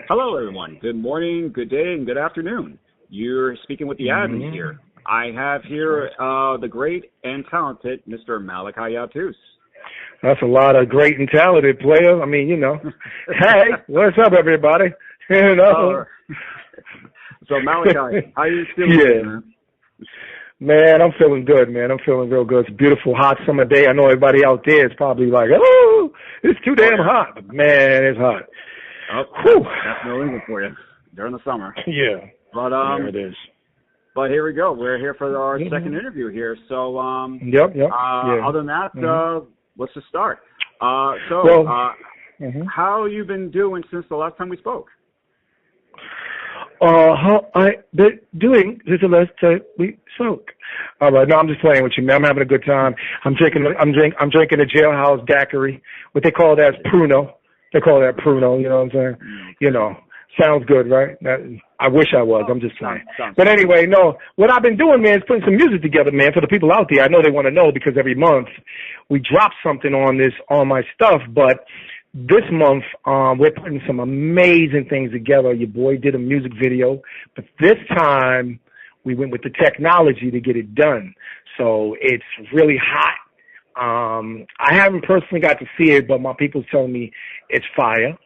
Hello, everyone. Good morning, good day, and good afternoon. You're speaking with the admin here. I have here the great and talented Mr. Malachi Yatus. That's a lot of great and talented players. I mean, hey, what's up, everybody? So, Malachi, how you feeling, man? Man, I'm feeling good, man. I'm feeling real good. It's a beautiful, hot summer day. I know everybody out there is probably like, oh, it's too damn hot. But, man, it's hot. Oh, that's no reason for you during the summer. Yeah. But there it is. But here we go. We're here for our second interview here. So other than that, let's just start. How you been doing since the last time we spoke? How I been doing since the last time we spoke? All right, no, I'm just playing with you, man. I'm having a good time. I'm drinking a jailhouse daiquiri. What they call that is Pruno. They call that Pruno, you know what I'm saying? Sounds good, right? I wish I was. I'm just saying. But anyway, no. What I've been doing, man, is putting some music together, man, for the people out there. I know they want to know because every month we drop something on my stuff. But this month, we're putting some amazing things together. Your boy did a music video. But this time, we went with the technology to get it done. So it's really hot. I haven't personally got to see it, but my people tell me it's fire.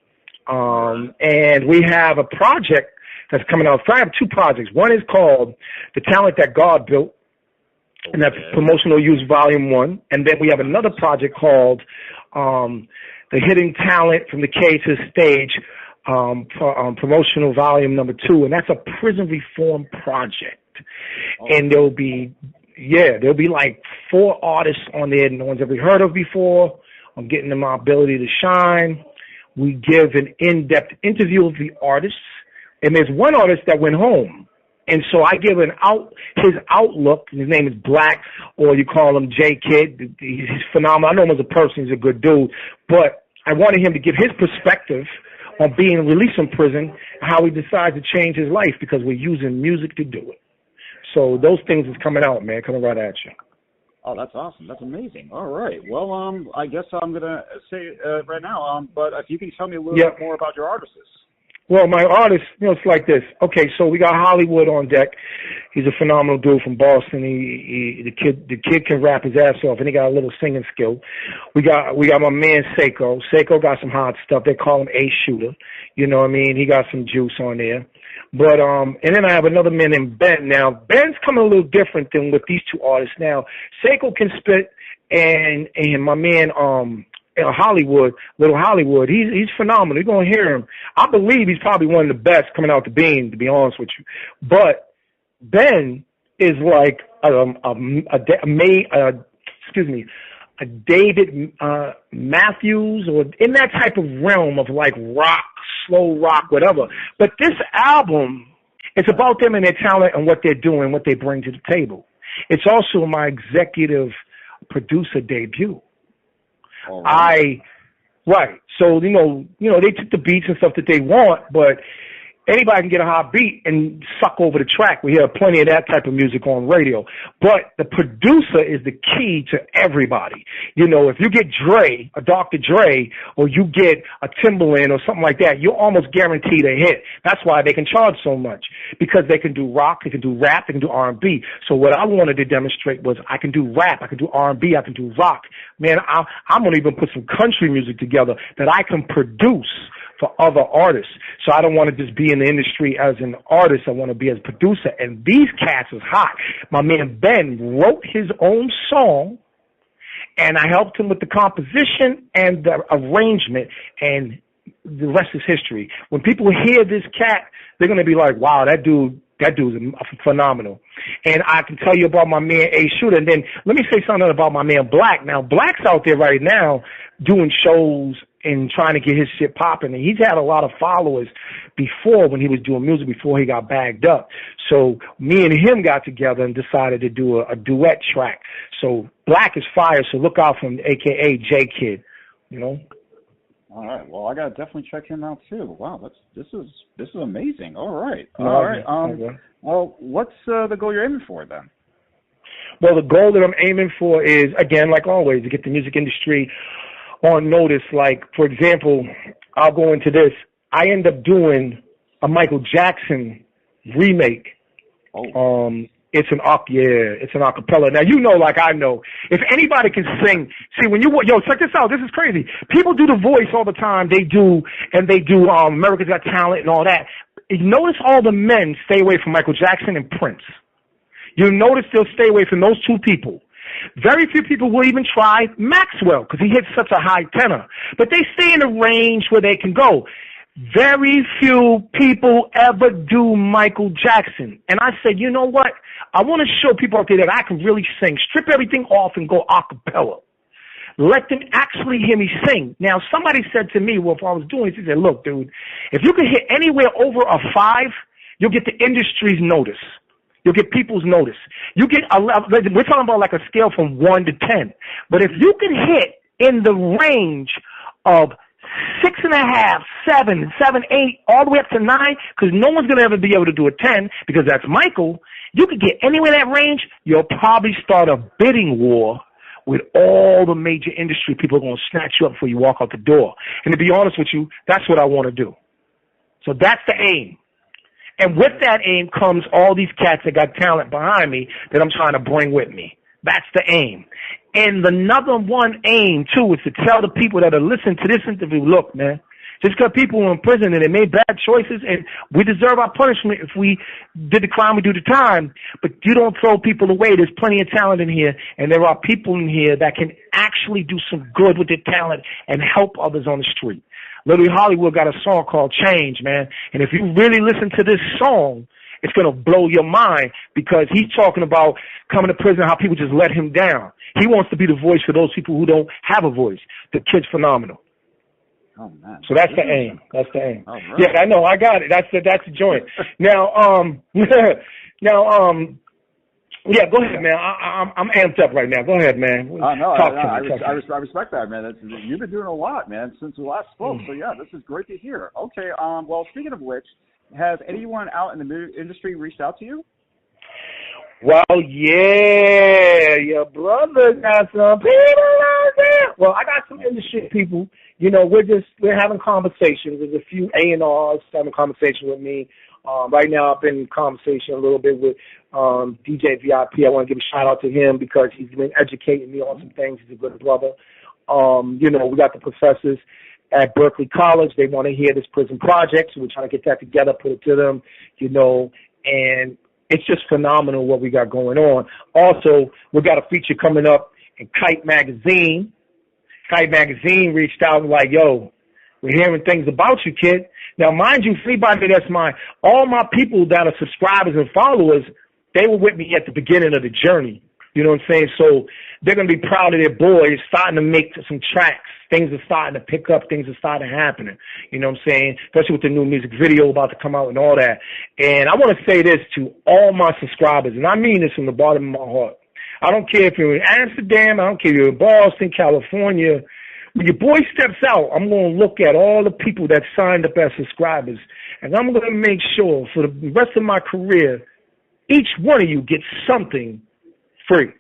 And we have a project that's coming out. So I have two projects. One is called The Talent That God Built, and that's Promotional Use Volume 1. And then we have another project called The Hidden Talent from the K to Stage, Promotional Volume Number 2. And that's a prison reform project. And there'll be like 4 artists on there no one's ever heard of before. I'm getting them my ability to shine. We give an in-depth interview of the artists. And there's one artist that went home. And so I give his outlook. His name is Black, or you call him J Kid. He's phenomenal. I know him as a person. He's a good dude. But I wanted him to give his perspective on being released from prison and how he decides to change his life because we're using music to do it. So those things is coming out, man, coming right at you. Oh, that's awesome. That's amazing. All right. Well, I guess I'm going to say right now, but if you can tell me a little bit more about your artists. Well, my artist, it's like this. Okay, so we got Hollywood on deck. He's a phenomenal dude from Boston. The kid can rap his ass off, and he got a little singing skill. We got my man Seiko. Seiko got some hot stuff. They call him A Shooter. You know what I mean? He got some juice on there. But and then I have another man named Ben. Now Ben's coming a little different than with these two artists. Now Seiko can spit, and my man Hollywood, Little Hollywood, he's phenomenal. You're gonna hear him. I believe he's probably one of the best coming out the bean, to be honest with you. But Ben is like a David Matthews, or in that type of realm of like rock, slow rock, whatever. But this album, it's about them and their talent and what they're doing, what they bring to the table. It's also my executive producer debut. So they took the beats and stuff that they want, but anybody can get a hot beat and suck over the track. We hear plenty of that type of music on radio. But the producer is the key to everybody. If you get Dre, a Dr. Dre, or you get a Timbaland or something like that, you're almost guaranteed a hit. That's why they can charge so much, because they can do rock, they can do rap, they can do R&B. So what I wanted to demonstrate was I can do rap, I can do R&B, I can do rock. Man, I'm going to even put some country music together that I can produce for other artists. So I don't want to just be in the industry as an artist. I want to be as a producer. And these cats is hot. My man Ben wrote his own song, and I helped him with the composition and the arrangement, and the rest is history. When people hear this cat, they're going to be like, wow, that dude's phenomenal. And I can tell you about my man A Shooter. And then let me say something about my man Black. Now, Black's out there right now doing shows and trying to get his shit popping. And he's had a lot of followers before when he was doing music, before he got bagged up. So me and him got together and decided to do a duet track. So Black is fire, so look out for him, a.k.a. J Kid, All right. Well, I gotta definitely check him out too. Wow, this is amazing. All right. All right. Well, what's the goal you're aiming for then? Well, the goal that I'm aiming for is, again, like always, to get the music industry on notice. Like, for example, I'll go into this. I end up doing a Michael Jackson remake. Oh. It's an acapella. Now, you know, like I know, if anybody can sing, see, when check this out. This is crazy. People do The Voice all the time. They do America's Got Talent and all that. You notice all the men stay away from Michael Jackson and Prince. You notice they'll stay away from those two people. Very few people will even try Maxwell because he hits such a high tenor. But they stay in a range where they can go. Very few people ever do Michael Jackson. And I said, you know what? I want to show people out there that I can really sing. Strip everything off and go a cappella. Let them actually hear me sing. Now, somebody said to me, well, if I was doing this, he said, look, dude, if you can hit anywhere over a 5, you'll get the industry's notice. You'll get people's notice. You get we're talking about like a scale from 1 to 10. But if you can hit in the range of 6.5, 7, 8, all the way up to 9, because no one's going to ever be able to do a 10 because that's Michael. You could get anywhere in that range. You'll probably start a bidding war with all the major industry people are going to snatch you up before you walk out the door. And to be honest with you, that's what I want to do. So that's the aim. And with that aim comes all these cats that got talent behind me that I'm trying to bring with me. That's the aim. And the number one aim, too, is to tell the people that are listening to this interview, look, man, just because people are in prison and they made bad choices and we deserve our punishment if we did the crime, we do the time, but you don't throw people away. There's plenty of talent in here, and there are people in here that can actually do some good with their talent and help others on the street. Little Hollywood got a song called Change, man, and if you really listen to this song, it's going to blow your mind because he's talking about coming to prison, how people just let him down. He wants to be the voice for those people who don't have a voice. The kid's phenomenal. Oh, man. So that's the aim. That's the aim. Right. Yeah, I know. I got it. That's the joint. Now, yeah, go ahead, man. I'm amped up right now. Go ahead, man. I respect that, man. You've been doing a lot, man, since we last spoke. So, yeah, this is great to hear. Okay, well, speaking of which, has anyone out in the industry reached out to you? Well, yeah, your brother got some people out there. Well, I got some industry people. You know, we're having conversations. There's a few A&Rs having conversation with me. Right now, I've been in conversation a little bit with DJ VIP. I want to give a shout out to him because he's been educating me on some things. He's a good brother. You know, we got the professors at Berkeley College. They want to hear this prison project, so we're trying to get that together, put it to them, you know, and it's just phenomenal what we got going on. Also, we got a feature coming up in Kite Magazine. Kite Magazine reached out and like, yo, we're hearing things about you, kid. Now, mind you, anybody that's all my people that are subscribers and followers, they were with me at the beginning of the journey. You know what I'm saying? So they're going to be proud of their boys starting to make some tracks. Things are starting to pick up. Things are starting happening. You know what I'm saying? Especially with the new music video about to come out and all that. And I want to say this to all my subscribers, and I mean this from the bottom of my heart. I don't care if you're in Amsterdam. I don't care if you're in Boston, California. When your boy steps out, I'm going to look at all the people that signed up as subscribers, and I'm going to make sure for the rest of my career, each one of you gets something free.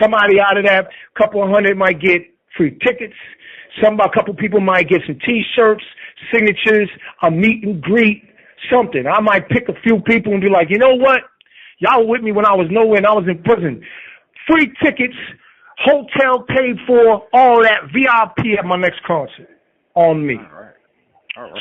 Somebody out of that couple of hundred might get free tickets. A couple people might get some T-shirts, signatures, a meet and greet, something. I might pick a few people and be like, you know what? Y'all were with me when I was nowhere and I was in prison. Free tickets, hotel paid for, all that, VIP at my next concert on me. All right.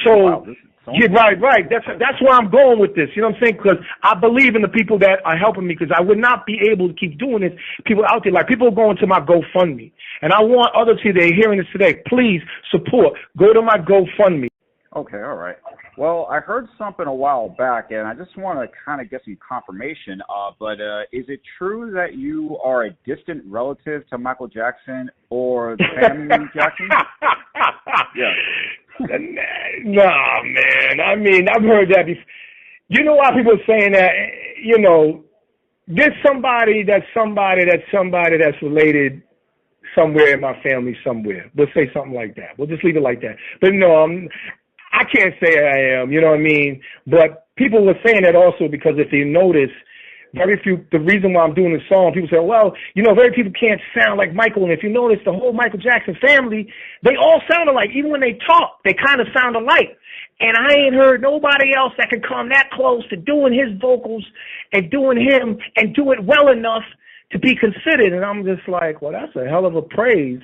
So, wow, yeah, right. That's where I'm going with this. You know what I'm saying? Because I believe in the people that are helping me because I would not be able to keep doing this. People out there, like people are going to my GoFundMe. And I want others here that are hearing this today, please support. Go to my GoFundMe. Okay, all right. Well, I heard something a while back, and I just want to kind of get some confirmation. But is it true that you are a distant relative to Michael Jackson or the family Jackson? Yeah. Nah, man. I mean, I've heard that before. You know why people are saying that? You know, there's somebody that's related somewhere in my family somewhere. We'll say something like that. We'll just leave it like that. But no, I can't say I am, you know what I mean? But people were saying that also because if you notice, the reason why I'm doing this song, people say, well, you know, very people can't sound like Michael. And if you notice, the whole Michael Jackson family, they all sound alike. Even when they talk, they kind of sound alike. And I ain't heard nobody else that can come that close to doing his vocals and doing him and do it well enough to be considered. And I'm just like, well, that's a hell of a praise,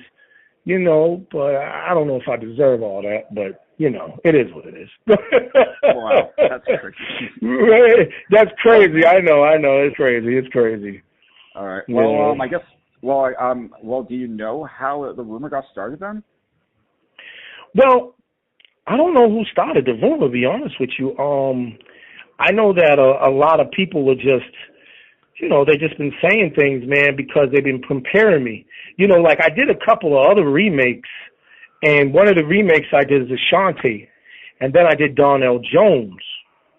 you know, but I don't know if I deserve all that, but, you know, it is what it is. Wow, that's crazy. That's crazy. I know. It's crazy. All right. Well, I guess, well, do you know how the rumor got started then? Well, I don't know who started the rumor, to be honest with you. I know that a lot of people are just, you know, they just been saying things, man, because they've been comparing me. You know, like I did a couple of other remakes, and one of the remakes I did is Ashanti, and then I did Darnell Jones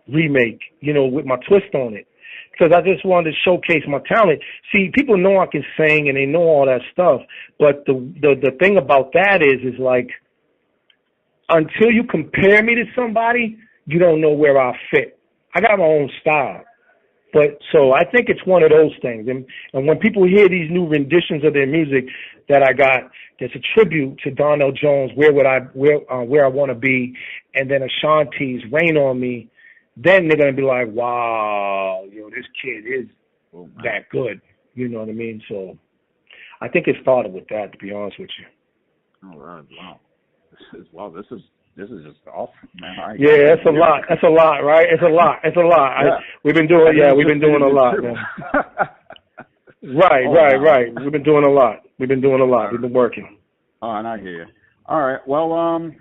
remake, you know, with my twist on it, because I just wanted to showcase my talent. See, people know I can sing and they know all that stuff, but the thing about that is like, until you compare me to somebody, you don't know where I fit. I got my own style. But so I think it's one of those things. And when people hear these new renditions of their music that I got, that's a tribute to Darnell Jones, where I want to be, and then Ashanti's Rain on Me, then they're going to be like, wow, yo, this kid is that good. You know what I mean? So I think it started with that, to be honest with you. All right. Wow. This is just awesome, man. Yeah, that's a lot. That's a lot, right? It's a lot. Yeah. We've been doing a lot, man. Right. We've been doing a lot. We've been working. Oh, and I hear you. All right. Well,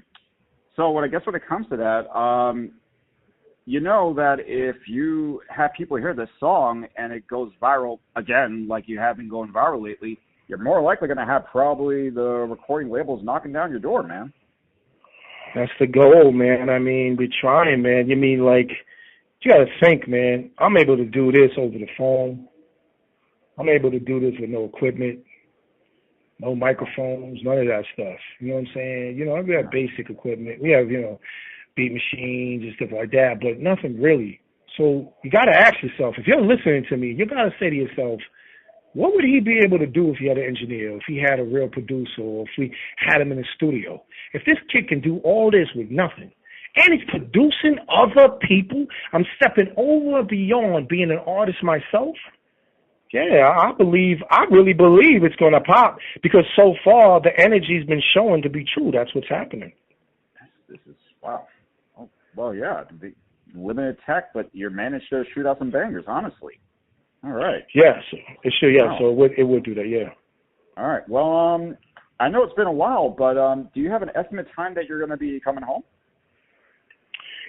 so when it comes to that, you know that if you have people hear this song and it goes viral again, like you have been going viral lately, you're more likely going to have probably the recording labels knocking down your door, man. That's the goal, man. I mean, we're trying, man. You mean, like, you got to think, man. I'm able to do this over the phone. I'm able to do this with no equipment, no microphones, none of that stuff. You know what I'm saying? You know, we have basic equipment. We have, you know, beat machines and stuff like that, but nothing really. So you got to ask yourself, if you're listening to me, you got to say to yourself, what would he be able to do if he had an engineer, if he had a real producer, or if we had him in the studio? If this kid can do all this with nothing, and he's producing other people, I'm stepping over beyond being an artist myself. Yeah, I really believe it's going to pop, because so far the energy's been shown to be true. That's what's happening. This is, wow. Oh, well, yeah, limited tech, but you managed to shoot out some bangers, honestly. All right. Yes, it should. Yeah, wow. So it would do that. Yeah. All right. Well, I know it's been a while, but do you have an estimate time that you're going to be coming home?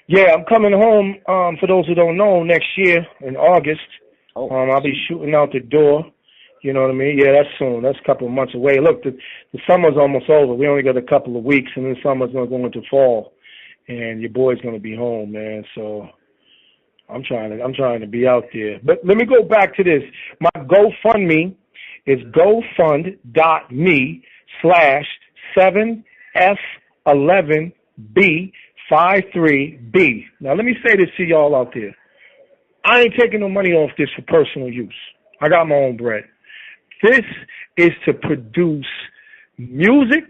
Yeah, I'm coming home. For those who don't know, next year in August, I'll be shooting out the door. You know what I mean? Yeah, that's soon. That's a couple of months away. Look, the summer's almost over. We only got a couple of weeks, and then summer's going to go into fall, and your boy's going to be home, man. So I'm trying to be out there. But let me go back to this. My GoFundMe is gofund.me/7F11B53B. Now let me say this to y'all out there. I ain't taking no money off this for personal use. I got my own bread. This is to produce music,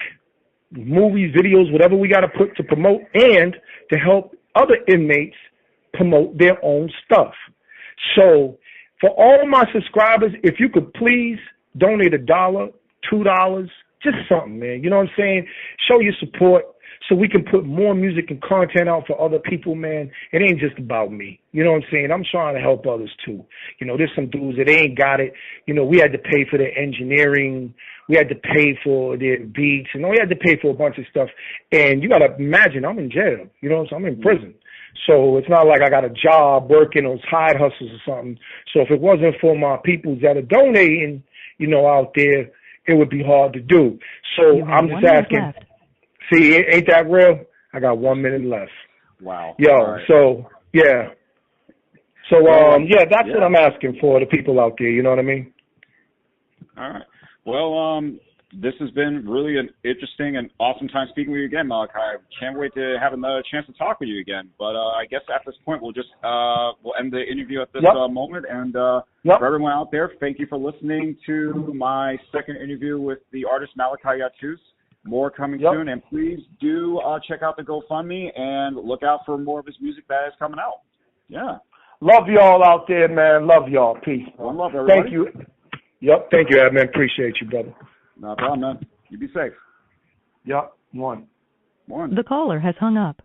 movies, videos, whatever we got to put to promote, and to help other inmates promote their own stuff. So for all my subscribers, if you could please donate $1, $2, just something, man. You know what I'm saying? Show your support so we can put more music and content out for other people, man. It ain't just about me. You know what I'm saying? I'm trying to help others too. You know, there's some dudes that ain't got it. You know, we had to pay for their engineering. We had to pay for their beats. And we had to pay for a bunch of stuff. And you got to imagine, I'm in jail. You know what I'm saying? I'm in prison. So it's not like I got a job working on side hustles or something. So if it wasn't for my people that are donating, you know, out there, it would be hard to do. So I'm just asking. See, ain't that real? I got 1 minute left. Wow. Yo, right. So, yeah. So, that's what I'm asking for, the people out there. You know what I mean? All right. Well, this has been really an interesting and awesome time speaking with you again, Malachi. I can't wait to have another chance to talk with you again. But I guess at this point, we'll just we'll end the interview at this moment. And for everyone out there, thank you for listening to my second interview with the artist Malachi Yatuz. More coming soon, and please do check out the GoFundMe and look out for more of his music that is coming out. Yeah. Love y'all out there, man. Love y'all. Peace. One love, everybody. Thank you. Yep. Thank you, man. Appreciate you, brother. No problem, man. You be safe. Yep. One. The caller has hung up.